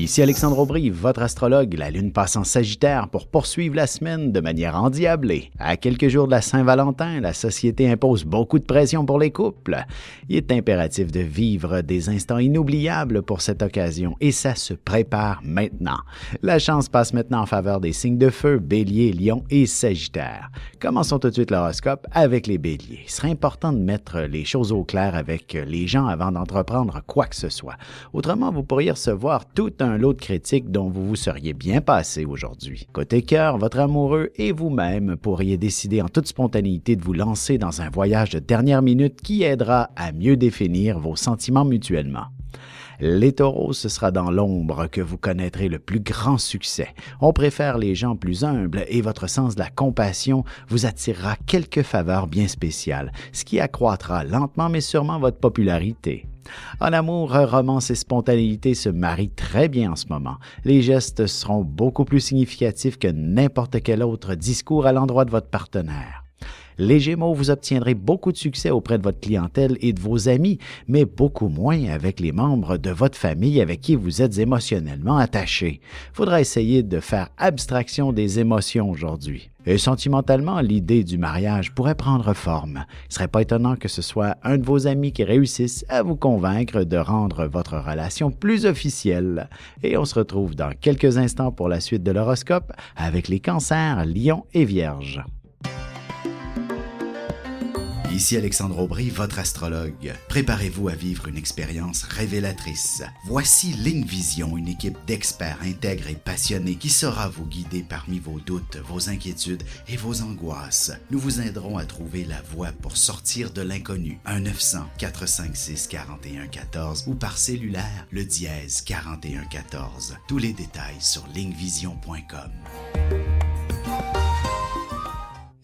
Ici Alexandre Aubry, votre astrologue. La Lune passe en Sagittaire pour poursuivre la semaine de manière endiablée. À quelques jours de la Saint-Valentin, la société impose beaucoup de pression pour les couples. Il est impératif de vivre des instants inoubliables pour cette occasion et ça se prépare maintenant. La chance passe maintenant en faveur des signes de feu, Bélier, Lion et Sagittaire. Commençons tout de suite l'horoscope avec les Béliers. Il serait important de mettre les choses au clair avec les gens avant d'entreprendre quoi que ce soit. Autrement, vous pourriez recevoir tout un lot de critiques dont vous vous seriez bien passé aujourd'hui. Côté cœur, votre amoureux et vous-même pourriez décider en toute spontanéité de vous lancer dans un voyage de dernière minute qui aidera à mieux définir vos sentiments mutuellement. Les taureaux, ce sera dans l'ombre que vous connaîtrez le plus grand succès. On préfère les gens plus humbles et votre sens de la compassion vous attirera quelques faveurs bien spéciales, ce qui accroîtra lentement mais sûrement votre popularité. En amour, romance et spontanéité se marient très bien en ce moment. Les gestes seront beaucoup plus significatifs que n'importe quel autre discours à l'endroit de votre partenaire. Les Gémeaux, vous obtiendrez beaucoup de succès auprès de votre clientèle et de vos amis, mais beaucoup moins avec les membres de votre famille avec qui vous êtes émotionnellement attachés. Il faudra essayer de faire abstraction des émotions aujourd'hui. Et sentimentalement, l'idée du mariage pourrait prendre forme. Il ne serait pas étonnant que ce soit un de vos amis qui réussisse à vous convaincre de rendre votre relation plus officielle. Et on se retrouve dans quelques instants pour la suite de l'horoscope avec les Cancers, Lions et Vierges. Ici Alexandre Aubry, votre astrologue. Préparez-vous à vivre une expérience révélatrice. Voici Ligne Vision, une équipe d'experts intègres et passionnés qui saura vous guider parmi vos doutes, vos inquiétudes et vos angoisses. Nous vous aiderons à trouver la voie pour sortir de l'inconnu. 1-900-456-4114 ou par cellulaire, le dièse 4114. Tous les détails sur lignevision.com.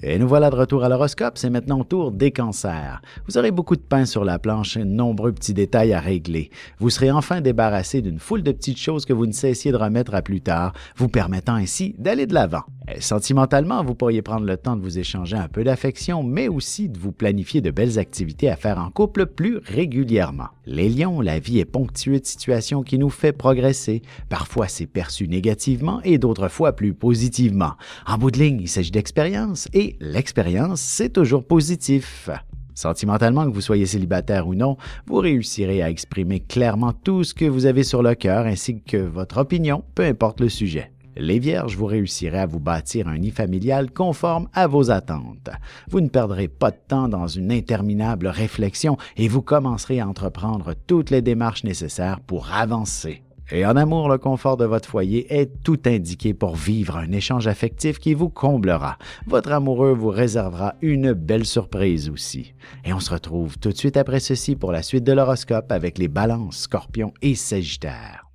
Et nous voilà de retour à l'horoscope, c'est maintenant au tour des Cancers. Vous aurez beaucoup de pain sur la planche et de nombreux petits détails à régler. Vous serez enfin débarrassé d'une foule de petites choses que vous ne cessiez de remettre à plus tard, vous permettant ainsi d'aller de l'avant. Sentimentalement, vous pourriez prendre le temps de vous échanger un peu d'affection, mais aussi de vous planifier de belles activités à faire en couple plus régulièrement. Les Lions, la vie est ponctuée de situations qui nous fait progresser. Parfois, c'est perçu négativement et d'autres fois plus positivement. En bout de ligne, il s'agit d'expérience et l'expérience, c'est toujours positif. Sentimentalement, que vous soyez célibataire ou non, vous réussirez à exprimer clairement tout ce que vous avez sur le cœur ainsi que votre opinion, peu importe le sujet. Les Vierges, vous réussirez à vous bâtir un nid familial conforme à vos attentes. Vous ne perdrez pas de temps dans une interminable réflexion et vous commencerez à entreprendre toutes les démarches nécessaires pour avancer. Et en amour, le confort de votre foyer est tout indiqué pour vivre un échange affectif qui vous comblera. Votre amoureux vous réservera une belle surprise aussi. Et on se retrouve tout de suite après ceci pour la suite de l'horoscope avec les Balances, Scorpions et Sagittaires.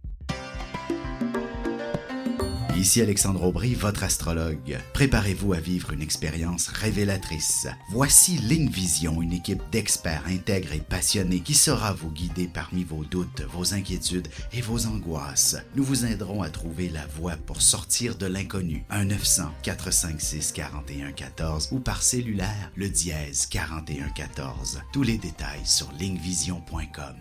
Ici Alexandre Aubry, votre astrologue. Préparez-vous à vivre une expérience révélatrice. Voici Ligne Vision, une équipe d'experts intègres et passionnés qui saura vous guider parmi vos doutes, vos inquiétudes et vos angoisses. Nous vous aiderons à trouver la voie pour sortir de l'inconnu. 1-900-456-4114 ou par cellulaire, le dièse 4114. Tous les détails sur lignevision.com.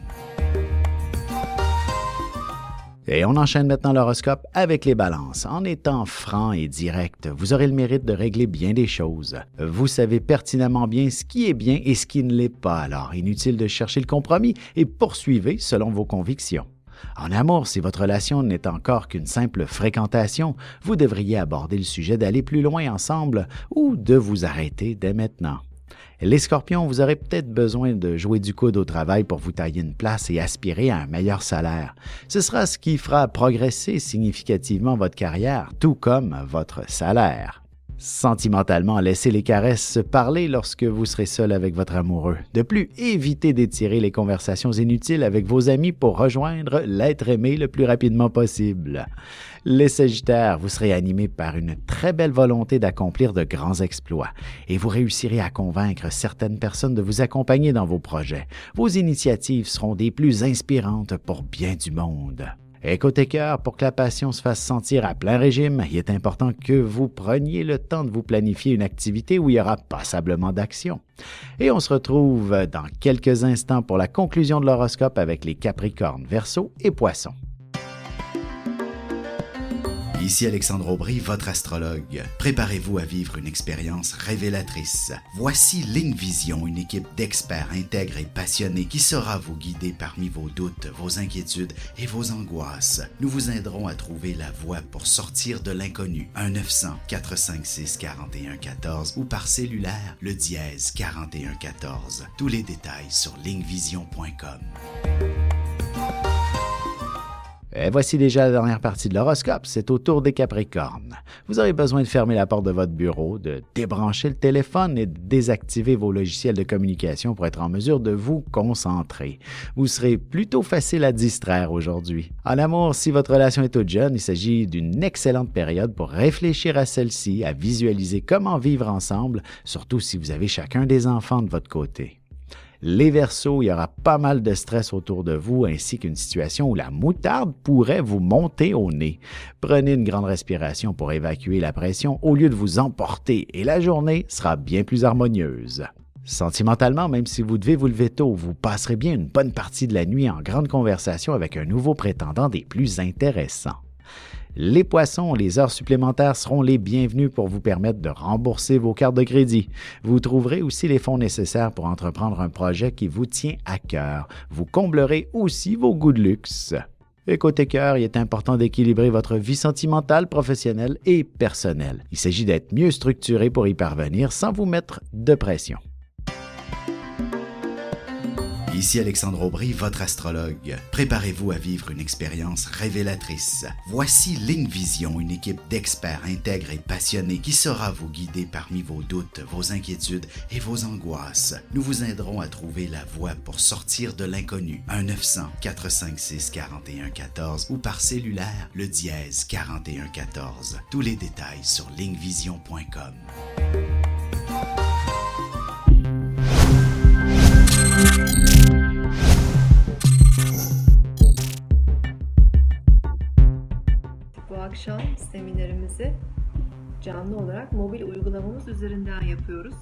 Et on enchaîne maintenant l'horoscope avec les Balances. En étant franc et direct, vous aurez le mérite de régler bien des choses. Vous savez pertinemment bien ce qui est bien et ce qui ne l'est pas, alors inutile de chercher le compromis et poursuivez selon vos convictions. En amour, si votre relation n'est encore qu'une simple fréquentation, vous devriez aborder le sujet d'aller plus loin ensemble ou de vous arrêter dès maintenant. Les Scorpions, vous aurez peut-être besoin de jouer du coude au travail pour vous tailler une place et aspirer à un meilleur salaire. Ce sera ce qui fera progresser significativement votre carrière, tout comme votre salaire. Sentimentalement, laissez les caresses se parler lorsque vous serez seul avec votre amoureux. De plus, évitez d'étirer les conversations inutiles avec vos amis pour rejoindre l'être aimé le plus rapidement possible. Les Sagittaires, vous serez animés par une très belle volonté d'accomplir de grands exploits et vous réussirez à convaincre certaines personnes de vous accompagner dans vos projets. Vos initiatives seront des plus inspirantes pour bien du monde. Et côté cœur, pour que la passion se fasse sentir à plein régime, il est important que vous preniez le temps de vous planifier une activité où il y aura passablement d'action. Et on se retrouve dans quelques instants pour la conclusion de l'horoscope avec les Capricornes, Verseaux et Poissons. Ici Alexandre Aubry, votre astrologue. Préparez-vous à vivre une expérience révélatrice. Voici Ligne Vision, une équipe d'experts intègres et passionnés qui saura vous guider parmi vos doutes, vos inquiétudes et vos angoisses. Nous vous aiderons à trouver la voie pour sortir de l'inconnu. 1-900-456-4114 ou par cellulaire, le dièse 4114. Tous les détails sur lignevision.com. Et voici déjà la dernière partie de l'horoscope, c'est au tour des Capricornes. Vous aurez besoin de fermer la porte de votre bureau, de débrancher le téléphone et de désactiver vos logiciels de communication pour être en mesure de vous concentrer. Vous serez plutôt facile à distraire aujourd'hui. En amour, si votre relation est toute jeune, il s'agit d'une excellente période pour réfléchir à celle-ci, à visualiser comment vivre ensemble, surtout si vous avez chacun des enfants de votre côté. Les Verseaux, il y aura pas mal de stress autour de vous ainsi qu'une situation où la moutarde pourrait vous monter au nez. Prenez une grande respiration pour évacuer la pression au lieu de vous emporter et la journée sera bien plus harmonieuse. Sentimentalement, même si vous devez vous lever tôt, vous passerez bien une bonne partie de la nuit en grande conversation avec un nouveau prétendant des plus intéressants. Les Poissons, les heures supplémentaires seront les bienvenues pour vous permettre de rembourser vos cartes de crédit. Vous trouverez aussi les fonds nécessaires pour entreprendre un projet qui vous tient à cœur. Vous comblerez aussi vos goûts de luxe. Et côté cœur, il est important d'équilibrer votre vie sentimentale, professionnelle et personnelle. Il s'agit d'être mieux structuré pour y parvenir sans vous mettre de pression. Ici Alexandre Aubry, votre astrologue. Préparez-vous à vivre une expérience révélatrice. Voici Ligne Vision, une équipe d'experts intègres et passionnés qui saura vous guider parmi vos doutes, vos inquiétudes et vos angoisses. Nous vous aiderons à trouver la voie pour sortir de l'inconnu. 1-900-456-4114 ou par cellulaire, le dièse 4114. Tous les détails sur lignevision.com. Bu akşam seminerimizi canlı olarak mobil uygulamamız üzerinden yapıyoruz.